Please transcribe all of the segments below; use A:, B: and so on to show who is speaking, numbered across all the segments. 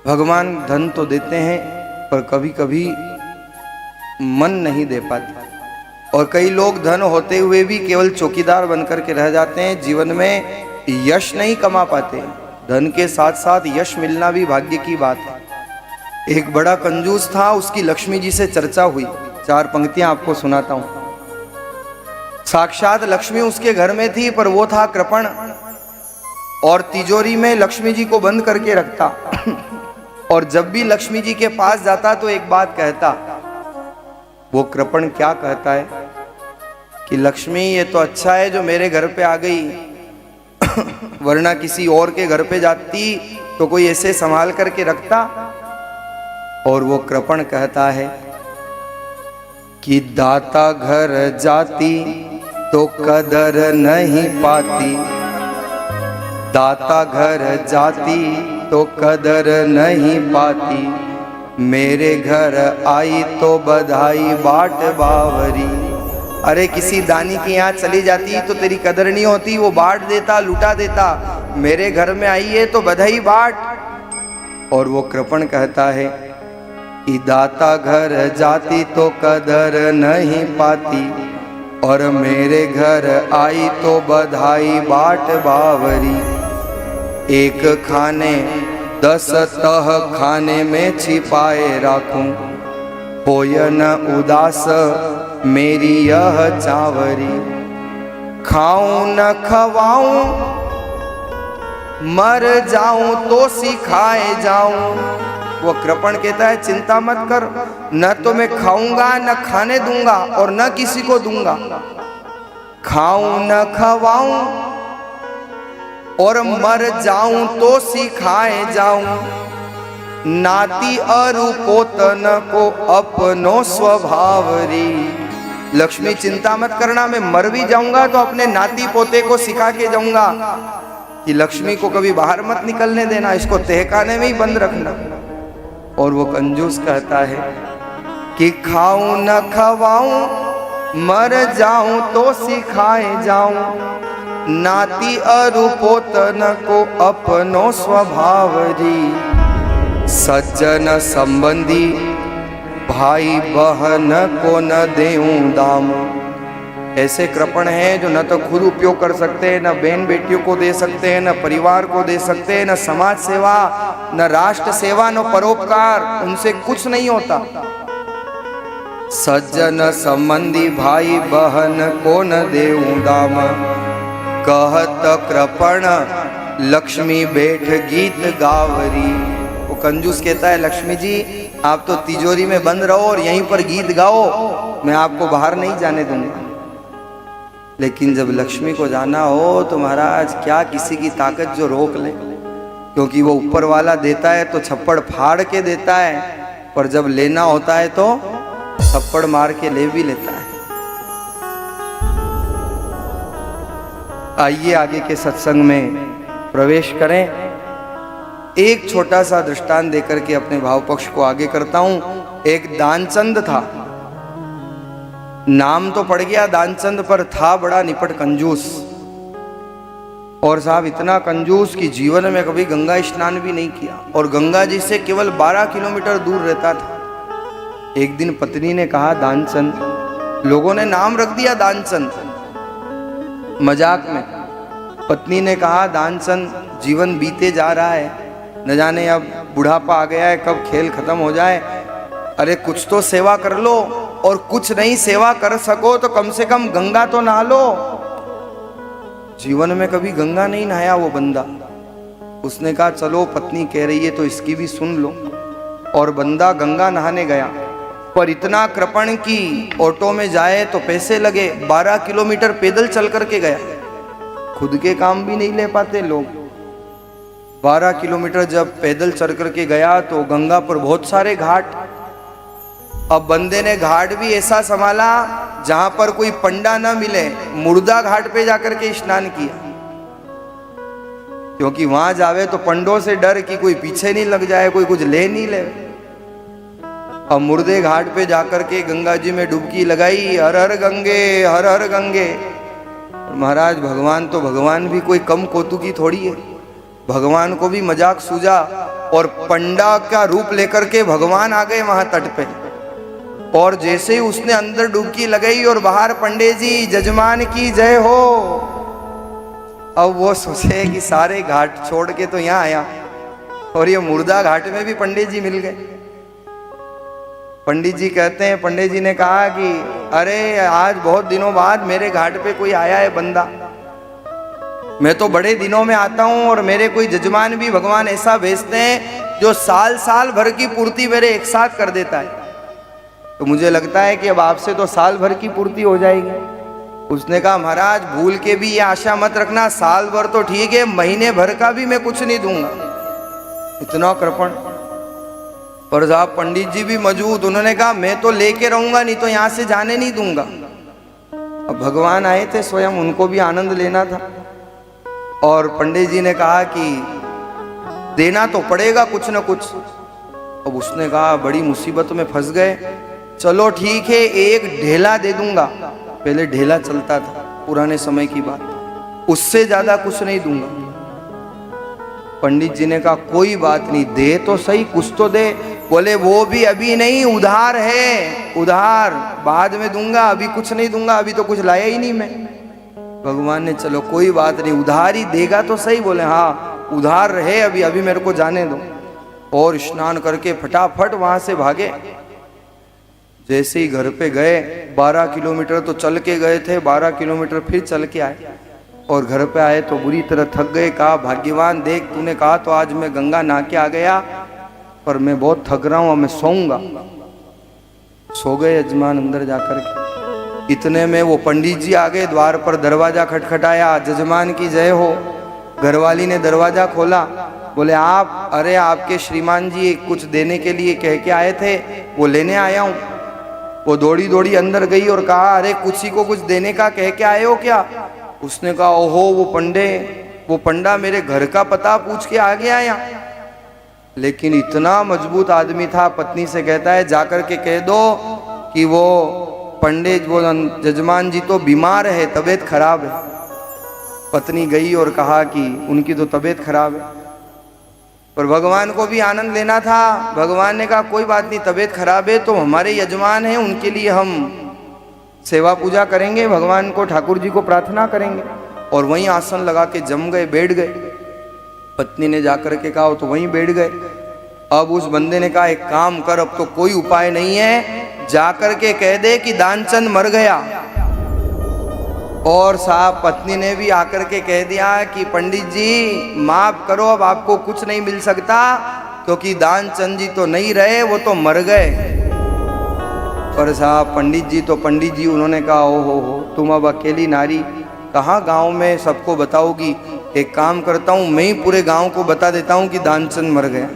A: भगवान धन तो देते हैं पर कभी कभी मन नहीं दे पाते, और कई लोग धन होते हुए भी केवल चौकीदार बनकर के रह जाते हैं, जीवन में यश नहीं कमा पाते। धन के साथ साथ यश मिलना भी भाग्य की बात है। एक बड़ा कंजूस था, उसकी लक्ष्मी जी से चर्चा हुई। 4 पंक्तियां आपको सुनाता हूं। साक्षात लक्ष्मी उसके घर में थी, पर वो था कृपण और तिजोरी में लक्ष्मी जी को बंद करके रखता। और जब भी लक्ष्मी जी के पास जाता तो एक बात कहता। वो कृपण क्या कहता है कि लक्ष्मी ये तो अच्छा है जो मेरे घर पे आ गई, वरना किसी और के घर पे जाती तो कोई ऐसे संभाल करके रखता। और वो कृपण कहता है कि दाता घर जाती तो कदर नहीं पाती, दाता घर जाती तो कदर नहीं पाती, मेरे घर आई तो बधाई बाट बावरी। अरे किसी दानी के यहाँ चली जाती तो तेरी कदर नहीं होती, वो बांट देता, लुटा देता। मेरे घर में आई है तो बधाई बाट। और वो कृपण कहता है कि दाता घर जाती तो कदर नहीं पाती, और मेरे घर आई तो बधाई बाट बावरी। एक खाने 10 तह खाने में छिपाए राखूं, होय न उदास मेरी यह चावरी। खाऊं न खवाऊं मर जाऊं तो सिखाए जाऊं। वो कृपण कहता है चिंता मत कर, न तो मैं खाऊंगा न खाने दूंगा और न किसी को दूंगा। खाऊं न खवाऊं और मर जाऊं तो सिखाए जाऊं, नाती अरुपोतन को अपनो स्वभावरी। लक्ष्मी चिंता मत करना, मैं मर भी जाऊंगा तो अपने नाती पोते को सिखा के जाऊंगा कि लक्ष्मी को कभी बाहर मत निकलने देना, इसको तहखाने में ही बंद रखना। और वो कंजूस कहता है कि खाऊं न खवाऊं मर जाऊं तो सिखाए जाऊं, नाती अरुपोतन को अपनो स्वभावरी। सज्जन संबंधी भाई बहन को न देऊं दाम। ऐसे कृपण हैं जो न तो खुद उपयोग कर सकते हैं, न बहन बेटियों को दे सकते हैं, न परिवार को दे सकते हैं, न समाज सेवा, न राष्ट्र सेवा, न परोपकार, उनसे कुछ नहीं होता। सज्जन संबंधी भाई बहन को न देऊं दाम, कहत कृपण लक्ष्मी बैठ गीत गावरी। वो कंजूस कहता है लक्ष्मी जी आप तो तिजोरी में बंद रहो और यहीं पर गीत गाओ, मैं आपको बाहर नहीं जाने दूंगा। लेकिन जब लक्ष्मी को जाना हो तो महाराज क्या किसी की ताकत जो रोक ले, क्योंकि वो ऊपर वाला देता है तो छप्पड़ फाड़ के देता है, पर जब लेना होता है तो थप्पड़ मार के ले भी लेता है। आइए आगे के सत्संग में प्रवेश करें। एक छोटा सा दृष्टांत देकर के अपने भाव पक्ष को आगे करता हूं। एक दानचंद था, नाम तो पड़ गया दानचंद, पर था बड़ा निपट कंजूस। और साहब इतना कंजूस कि जीवन में कभी गंगा स्नान भी नहीं किया, और गंगा जी से केवल 12 किलोमीटर दूर रहता था। एक दिन पत्नी ने कहा दानचंद, लोगों ने नाम रख दिया दानचंद मजाक में। पत्नी ने कहा दानचंद जीवन बीते जा रहा है, न जाने अब बुढ़ापा आ गया है, कब खेल खत्म हो जाए। अरे कुछ तो सेवा कर लो, और कुछ नहीं सेवा कर सको तो कम से कम गंगा तो नहा लो। जीवन में कभी गंगा नहीं नहाया वो बंदा। उसने कहा चलो पत्नी कह रही है तो इसकी भी सुन लो। और बंदा गंगा नहाने गया, पर इतना कृपण की ऑटो में जाए तो पैसे लगे। 12 किलोमीटर पैदल चल करके गया, खुद के काम भी नहीं ले पाते लोग। 12 किलोमीटर जब पैदल चल करके गया तो गंगा पर बहुत सारे घाट। अब बंदे ने घाट भी ऐसा संभाला जहां पर कोई पंडा न मिले, मुर्दा घाट पे जाकर के स्नान किया, क्योंकि वहां जावे तो पंडों से डर कि कोई पीछे नहीं लग जाए, कोई कुछ ले नहीं ले। अब मुर्दे घाट पे जाकर के गंगा जी में डुबकी लगाई, हर हर गंगे हर हर गंगे। महाराज भगवान तो भगवान भी कोई कम कौतुकी थोड़ी है। भगवान को भी मजाक सूझा और पंडा का रूप लेकर के भगवान आ गए वहां तट पे। और जैसे ही उसने अंदर डुबकी लगाई और बाहर पंडित जी जजमान की जय हो। अब वो सोचे कि सारे घाट छोड़ के तो यहाँ आया और ये मुर्दा घाट में भी पंडित जी मिल गए। पंडित जी कहते हैं, पंडित जी ने कहा कि अरे आज बहुत दिनों बाद मेरे घाट पे कोई आया है बंदा। मैं तो बड़े दिनों में आता हूं और मेरे कोई जजमान भी भगवान ऐसा भेजते हैं जो साल साल भर की पूर्ति मेरे एक साथ कर देता है। तो मुझे लगता है कि अब आपसे तो साल भर की पूर्ति हो जाएगी। उसने कहा महाराज भूल के भी ये आशा मत रखना, साल भर तो ठीक है, महीने भर का भी मैं कुछ नहीं दूंगा। इतना कृपण। पर साहब पंडित जी भी मौजूद, उन्होंने कहा मैं तो लेके रहूंगा, नहीं तो यहां से जाने नहीं दूंगा। अब भगवान आए थे स्वयं, उनको भी आनंद लेना था। और पंडित जी ने कहा कि देना तो पड़ेगा कुछ न कुछ। अब उसने कहा बड़ी मुसीबत में फंस गए, चलो ठीक है एक ढेला दे दूंगा। पहले ढेला चलता था, पुराने समय की बात, उससे ज्यादा कुछ नहीं दूंगा। पंडित जी ने कहा कोई बात नहीं, दे तो सही, कुछ तो दे। बोले वो भी अभी नहीं, उधार है, उधार बाद में दूंगा, अभी कुछ नहीं दूंगा, अभी तो कुछ लाया ही नहीं मैं। भगवान ने चलो कोई बात नहीं, उधार ही देगा तो सही। बोले हाँ उधार रहे, अभी अभी मेरे को जाने दो। और स्नान करके फटाफट वहां से भागे। जैसे ही घर पे गए, 12 किलोमीटर तो चल के गए थे, 12 किलोमीटर फिर चल के आए। और घर पे आए तो बुरी तरह थक गए। कहा भाग्यवान देख, तूने कहा तो आज मैं गंगा नहा के आ गया, पर मैं बहुत थक रहा हूं, मैं सोऊंगा। सो गए यजमान अंदर जाकर के। इतने में वो पंडित जी आ गए, द्वार पर दरवाजा खटखटाया, जजमान की जय हो। घरवाली ने दरवाजा खोला। बोले आप? अरे आपके श्रीमान जी कुछ देने के लिए कह के आए थे, वो लेने आया हूं। वो दौड़ी दौड़ी अंदर गई और कहा अरे किसी को कुछ देने का कह के आए हो क्या? उसने कहा ओहो वो पंडा मेरे घर का पता पूछ के आ गया यहाँ। लेकिन इतना मजबूत आदमी था, पत्नी से कहता है जाकर के कह दो कि वो पंडित वो जजमान जी तो बीमार है, तबीयत खराब है। पत्नी गई और कहा कि उनकी तो तबीयत खराब है। पर भगवान को भी आनंद लेना था। भगवान ने कहा कोई बात नहीं, तबीयत खराब है तो हमारे यजमान हैं, उनके लिए हम सेवा पूजा करेंगे, भगवान को ठाकुर जी को प्रार्थना करेंगे। और वहीं आसन लगा के जम गए, बैठ गए। पत्नी ने जाकर के कहा तो वहीं बैठ गए। अब उस बंदे ने कहा एक काम कर, अब तो कोई उपाय नहीं है, जाकर के कह दे कि दानचंद मर गया। और साहब पत्नी ने भी आकर के कह दिया कि पंडित जी माफ करो, अब आपको कुछ नहीं मिल सकता, क्योंकि दानचंद जी तो नहीं रहे, वो तो मर गए। पर साहब पंडित जी उन्होंने कहा ओ हो तुम अब अकेली नारी कहाँ गांव में सबको बताओगी, एक काम करता हूँ मैं ही पूरे गांव को बता देता हूँ कि दानचंद मर गया।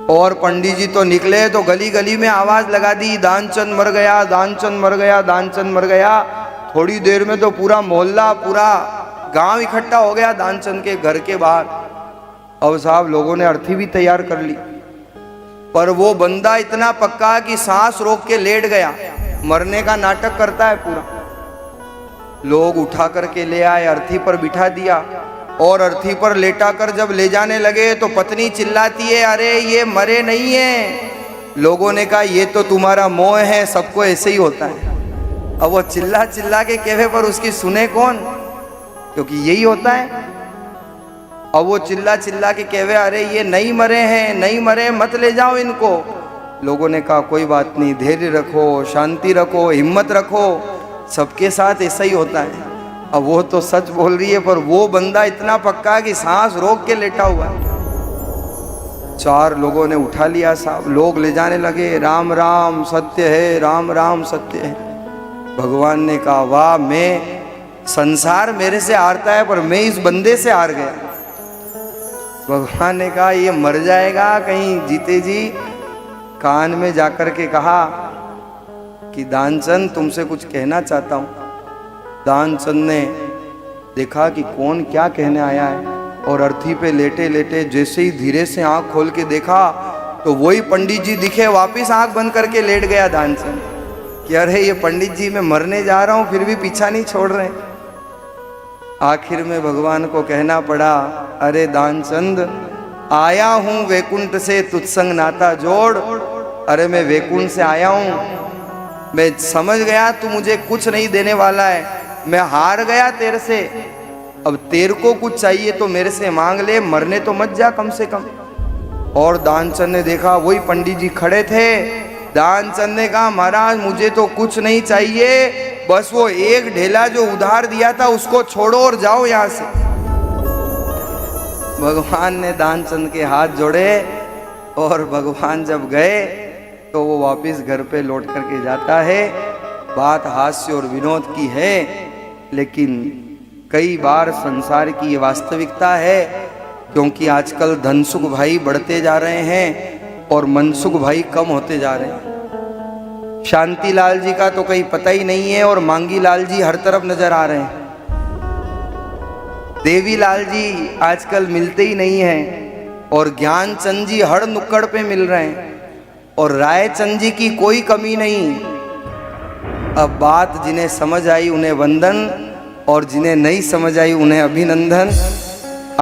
A: और पंडित जी तो निकले तो गली गली में आवाज लगा दी दानचंद मर गया, दानचंद मर गया, दानचंद मर गया। थोड़ी देर में तो पूरा मोहल्ला, पूरा गांव इकट्ठा हो गया दानचंद के घर के बाहर। अब साहब लोगों ने अर्थी भी तैयार कर ली, पर वो बंदा इतना पक्का कि सांस रोक के लेट गया, मरने का नाटक करता है पूरा। लोग उठा करके ले आए, अर्थी पर बिठा दिया। और अर्थी पर लेटा कर जब ले जाने लगे तो पत्नी चिल्लाती है अरे ये मरे नहीं है। लोगों ने कहा ये तो तुम्हारा मोह है, सबको ऐसे ही होता है। अब वो चिल्ला चिल्ला के कहवे पर उसकी सुने कौन, क्योंकि यही होता है। अब वो चिल्ला चिल्ला के कहवे अरे ये नहीं मरे हैं, नहीं मरे, मत ले जाओ इनको। लोगों ने कहा कोई बात नहीं, धैर्य रखो, शांति रखो, हिम्मत रखो, सबके साथ ऐसा ही होता है। अब वो तो सच बोल रही है, पर वो बंदा इतना पक्का कि सांस रोक के लेटा हुआ है। 4 लोगों ने उठा लिया साहब, लोग ले जाने लगे, राम राम सत्य है, राम राम सत्य है। भगवान ने कहा वाह, मैं संसार मेरे से हारता है पर मैं इस बंदे से हार गया। भगवान ने कहा ये मर जाएगा कहीं जीते जी। कान में जाकर के कहा कि दानचंद तुमसे कुछ कहना चाहता हूँ। दानचंद ने देखा कि कौन क्या कहने आया है, और अर्थी पे लेटे लेटे जैसे ही धीरे से आंख खोल के देखा तो वही पंडित जी दिखे। वापिस आंख बंद करके लेट गया दानचंद कि अरे ये पंडित जी मैं मरने जा रहा हूँ फिर भी पीछा नहीं छोड़ रहे। आखिर में भगवान को कहना पड़ा, अरे दानचंद, आया हूं वैकुंठ से तुत्संग नाता जोड़। अरे मैं वैकुंठ से आया हूं, मैं समझ गया तू मुझे कुछ नहीं देने वाला है, मैं हार गया तेरे से। अब तेरे को कुछ चाहिए तो मेरे से मांग ले, मरने तो मत जा कम से कम। और दानचंद ने देखा वही पंडित जी खड़े थे। दानचंद ने कहा, महाराज मुझे तो कुछ नहीं चाहिए, बस वो एक ढेला जो उधार दिया था उसको छोड़ो और जाओ यहाँ से। भगवान ने दानचंद के हाथ जोड़े और भगवान जब गए तो वो वापस घर पे लौट करके जाता है। बात हास्य और विनोद की है, लेकिन कई बार संसार की ये वास्तविकता है, क्योंकि आजकल धनसुख भाई बढ़ते जा रहे हैं और मनसुख भाई कम होते जा रहे हैं। शांतिलाल जी का तो कहीं पता ही नहीं है और मांगी लाल जी हर तरफ नजर आ रहे हैं। देवीलाल जी आजकल मिलते ही नहीं हैं और ज्ञानचंद जी हर नुक्कड़ पे मिल रहे हैं और रायचंद जी की कोई कमी नहीं। अब बात जिन्हें समझ आई उन्हें वंदन और जिन्हें नहीं समझ आई उन्हें अभिनंदन।